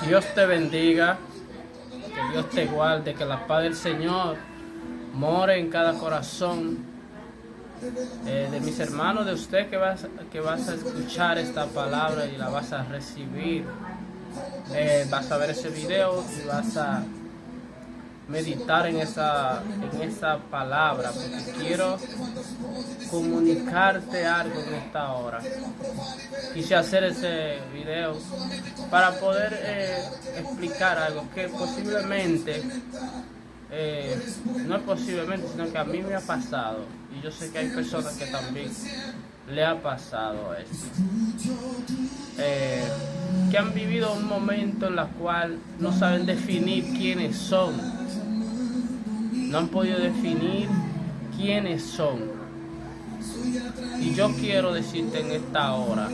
Dios te bendiga, que Dios te guarde, que la paz del Señor more en cada corazón de mis hermanos, de usted que vas a escuchar esta palabra y la vas a recibir. Vas a ver ese video y vas a meditar en esa palabra, porque quiero comunicarte algo en esta hora. Quise hacer ese video para poder explicar algo que posiblemente, no es posiblemente, sino que a mí me ha pasado, y yo sé que hay personas que también le ha pasado esto, que han vivido un momento en el cual no saben definir quiénes son, no han podido definir quiénes son. Y yo quiero decirte en esta hora,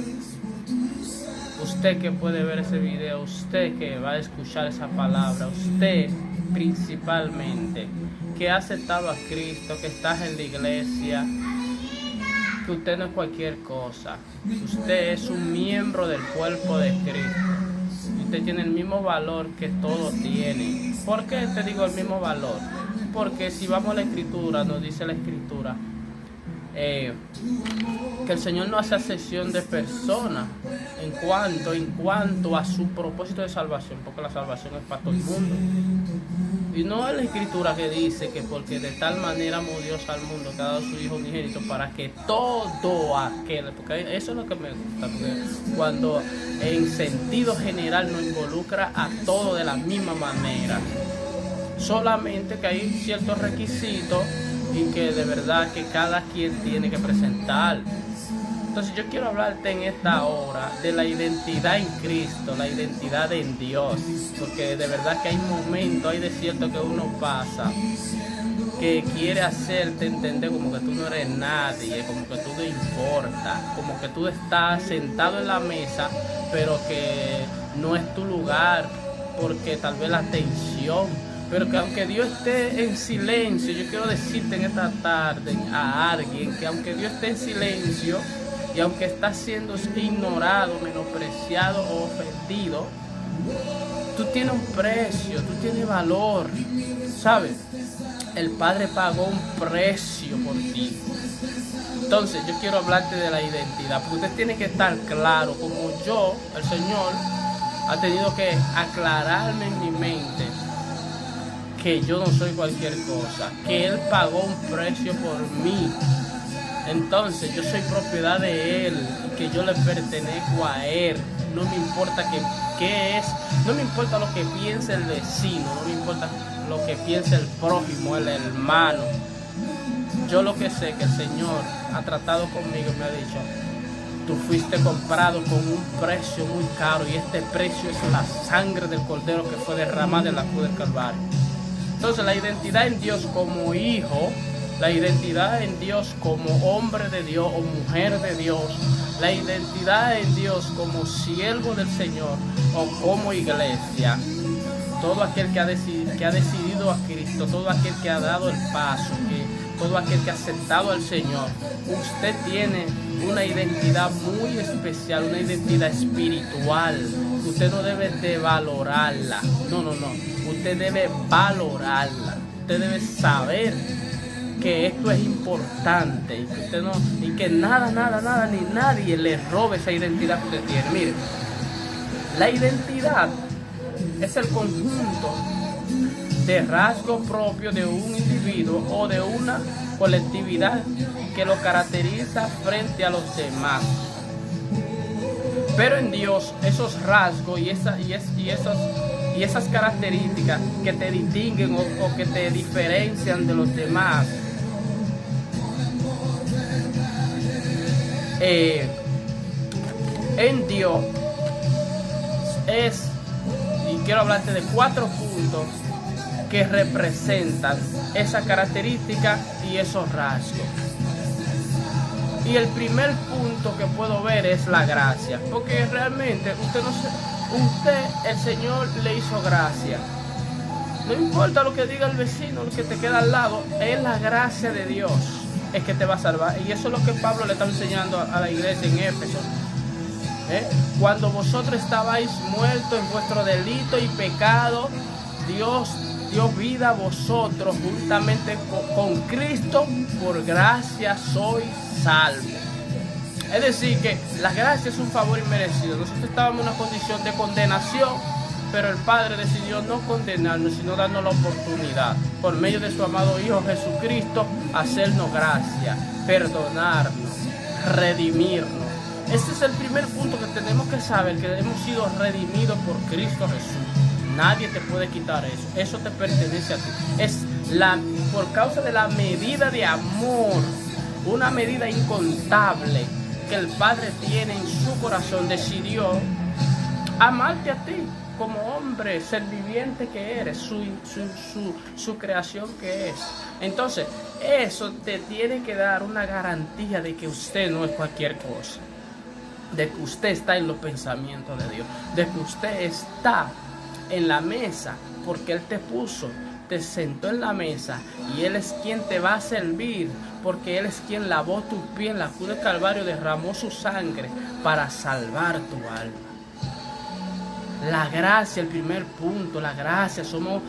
usted que puede ver ese video, usted que va a escuchar esa palabra, usted principalmente que ha aceptado a Cristo, que estás en la iglesia, que usted no es cualquier cosa, usted es un miembro del cuerpo de Cristo, y usted tiene el mismo valor que todos tienen. ¿Por qué te digo el mismo valor? Porque si vamos a la Escritura, nos dice la Escritura que el Señor no hace acepción de personas en cuanto a su propósito de salvación, porque la salvación es para todo el mundo. Y no es la Escritura que dice que porque de tal manera amó Dios al mundo que ha dado su Hijo unigénito para que todo aquel, porque eso es lo que me gusta, porque cuando en sentido general nos involucra a todos de la misma manera, solamente que hay ciertos requisitos y que de verdad que cada quien tiene que presentar. Entonces yo quiero hablarte en esta hora de la identidad en Cristo, la identidad en Dios, porque de verdad que hay momentos, hay desiertos que uno pasa, que quiere hacerte entender como que tú no eres nadie, como que tú no importas, como que tú estás sentado en la mesa, pero que no es tu lugar, porque tal vez la tensión. Pero que aunque Dios esté en silencio, yo quiero decirte en esta tarde a alguien que aunque Dios esté en silencio y aunque está siendo ignorado, menospreciado o ofendido, tú tienes un precio, tú tienes valor, ¿sabes? El Padre pagó un precio por ti. Entonces yo quiero hablarte de la identidad, porque usted tiene que estar claro, como yo, el Señor ha tenido que aclararme en mi mente que yo no soy cualquier cosa, que Él pagó un precio por mí. Entonces yo soy propiedad de Él, que yo le pertenezco a Él. No me importa qué es, no me importa lo que piense el vecino, no me importa lo que piense el prójimo, el hermano. Yo lo que sé que el Señor ha tratado conmigo y me ha dicho: tú fuiste comprado con un precio muy caro, y este precio es la sangre del Cordero que fue derramada en la cruz del Calvario. Entonces la identidad en Dios como hijo, la identidad en Dios como hombre de Dios o mujer de Dios, la identidad en Dios como siervo del Señor o como iglesia, todo aquel que ha decidido a Cristo, todo aquel que ha dado el paso, todo aquel que ha aceptado al Señor, usted tiene una identidad muy especial, una identidad espiritual. Usted no debe de valorarla, no. Usted debe valorarla. Usted debe saber que esto es importante y que usted y que nada ni nadie le robe esa identidad que usted tiene. Mire, la identidad es el conjunto de rasgos propios de un individuo o de una colectividad que lo caracteriza frente a los demás. Pero en Dios, esos rasgos y esas características que te distinguen o que te diferencian de los demás, en Dios y quiero hablarte de 4 puntos que representan esa característica y esos rasgos. Y el primer punto que puedo ver es la gracia, porque realmente el Señor le hizo gracia. No importa lo que diga el vecino, lo que te queda al lado, es la gracia de Dios es que te va a salvar. Y eso es lo que Pablo le está enseñando a la iglesia en Éfeso. Cuando vosotros estabais muertos en vuestro delito y pecado, Dios dio vida a vosotros juntamente con Cristo. Por gracia sois salvos. Es decir, que la gracia es un favor inmerecido. Nosotros estábamos en una condición de condenación, pero el Padre decidió no condenarnos, sino darnos la oportunidad, por medio de su amado Hijo Jesucristo, hacernos gracia, perdonarnos, redimirnos. Ese es el primer punto que tenemos que saber, que hemos sido redimidos por Cristo Jesús. Nadie te puede quitar eso. Eso te pertenece a ti. Es por causa de la medida de amor, una medida incontable que el Padre tiene en su corazón, decidió amarte a ti como hombre, ser viviente que eres, su creación que es. Entonces, eso te tiene que dar una garantía de que usted no es cualquier cosa, de que usted está en los pensamientos de Dios, de que usted está en la mesa porque Él te puso, te sentó en la mesa, y Él es quien te va a servir, porque Él es quien lavó tus pies en la cruz del Calvario, derramó su sangre para salvar tu alma. La gracia, el primer punto, la gracia, somos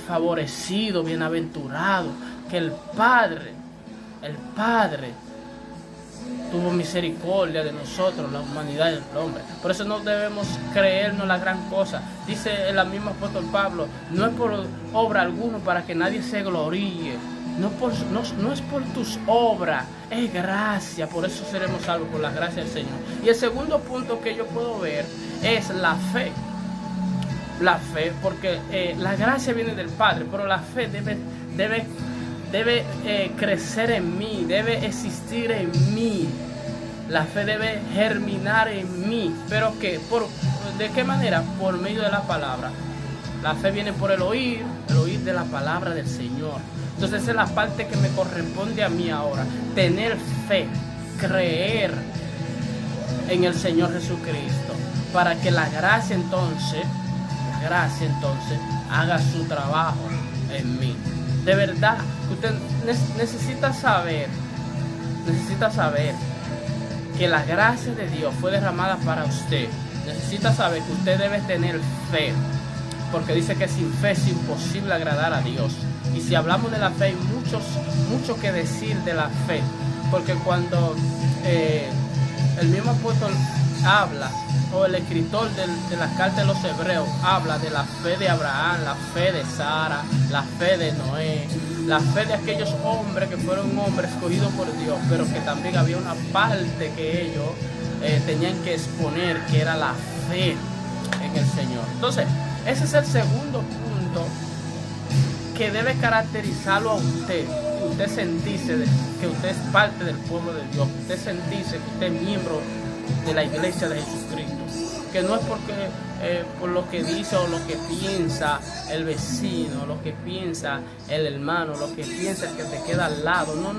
favorecidos, bienaventurados, que el Padre tuvo misericordia de nosotros, la humanidad y el hombre. Por eso no debemos creernos la gran cosa. Dice el mismo apóstol Pablo, no es por obra alguna para que nadie se gloríe. No es por tus obras, es gracia. Por eso seremos salvos, por la gracia del Señor. Y el segundo punto que yo puedo ver es la fe. La fe, porque la gracia viene del Padre, pero la fe debe crecer en mí, debe existir en mí. La fe debe germinar en mí. ¿Pero qué? ¿De qué manera? Por medio de la palabra. La fe viene por el oír de la palabra del Señor. Entonces esa es la parte que me corresponde a mí ahora. Tener fe, creer en el Señor Jesucristo, para que la gracia entonces haga su trabajo en mí. De verdad, usted necesita saber que la gracia de Dios fue derramada para usted. Necesita saber que usted debe tener fe, porque dice que sin fe es imposible agradar a Dios. Y si hablamos de la fe, hay mucho que decir de la fe, porque cuando el mismo apóstol habla, o el escritor de la carta de los Hebreos habla de la fe de Abraham, la fe de Sara, la fe de Noé, la fe de aquellos hombres que fueron hombres escogidos por Dios, pero que también había una parte que ellos tenían que exponer, que era la fe en el Señor. Entonces, ese es el segundo punto que debe caracterizarlo a usted. Usted sentirse que usted es parte del pueblo de Dios, usted sentirse que usted es miembro de la iglesia de Jesucristo, que no es porque por lo que dice o lo que piensa el vecino, lo que piensa el hermano, lo que piensa el que te queda al lado. No.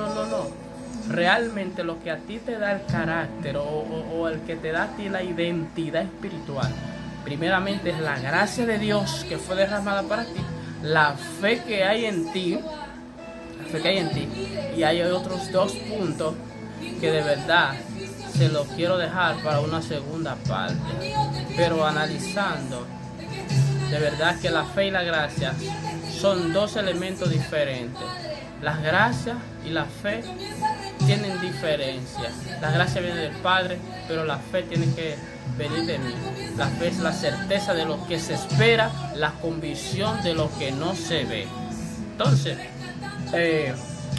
Realmente lo que a ti te da el carácter o el que te da a ti la identidad espiritual, primeramente es la gracia de Dios que fue derramada para ti, la fe que hay en ti, y hay otros dos puntos que de verdad se lo quiero dejar para una segunda parte, pero analizando, de verdad que la fe y la gracia son dos elementos diferentes. La gracia y la fe tienen diferencia. La gracia viene del Padre, pero la fe tiene que venir de mí. La fe es la certeza de lo que se espera, la convicción de lo que no se ve. Entonces,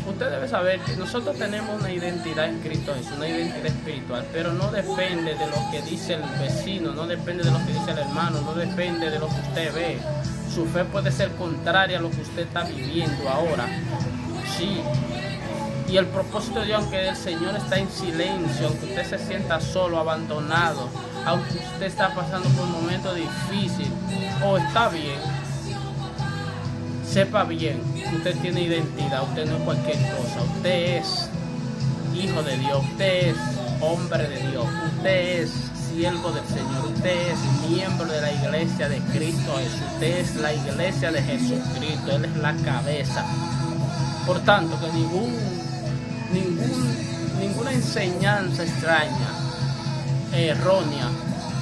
usted debe saber que nosotros tenemos una identidad en Cristo Jesús, una identidad espiritual, pero no depende de lo que dice el vecino, no depende de lo que dice el hermano, no depende de lo que usted ve. Su fe puede ser contraria a lo que usted está viviendo ahora. Sí. Y el propósito de Dios, aunque el Señor está en silencio, aunque usted se sienta solo, abandonado, aunque usted está pasando por un momento difícil o está bien, sepa bien que usted tiene identidad, usted no es cualquier cosa, usted es hijo de Dios, usted es hombre de Dios, usted es siervo del Señor, usted es miembro de la iglesia de Cristo Jesús, usted es la iglesia de Jesucristo, Él es la cabeza. Por tanto, que ninguna enseñanza extraña errónea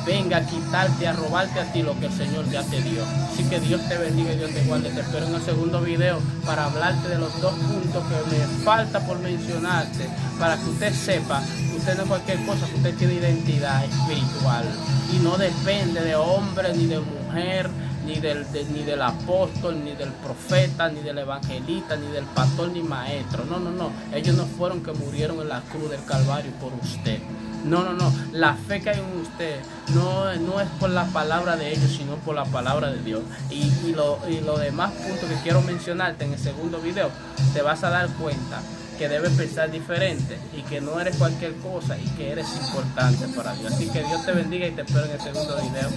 venga a quitarte, a robarte a ti lo que el Señor ya te dio. Así que Dios te bendiga y Dios te guarde. Te espero en el segundo video para hablarte de los 2 puntos que me falta por mencionarte, para que usted sepa que usted no es cualquier cosa, que usted tiene identidad espiritual y no depende de hombre ni de mujer, ni del apóstol, ni del profeta, ni del evangelista, ni del pastor, ni maestro. No, no, no. Ellos no fueron que murieron en la cruz del Calvario por usted. No, no, no. La fe que hay en usted no es por la palabra de ellos, sino por la palabra de Dios. Y los demás puntos que quiero mencionarte en el segundo video, te vas a dar cuenta que debes pensar diferente y que no eres cualquier cosa y que eres importante para Dios. Así que Dios te bendiga y te espero en el segundo video.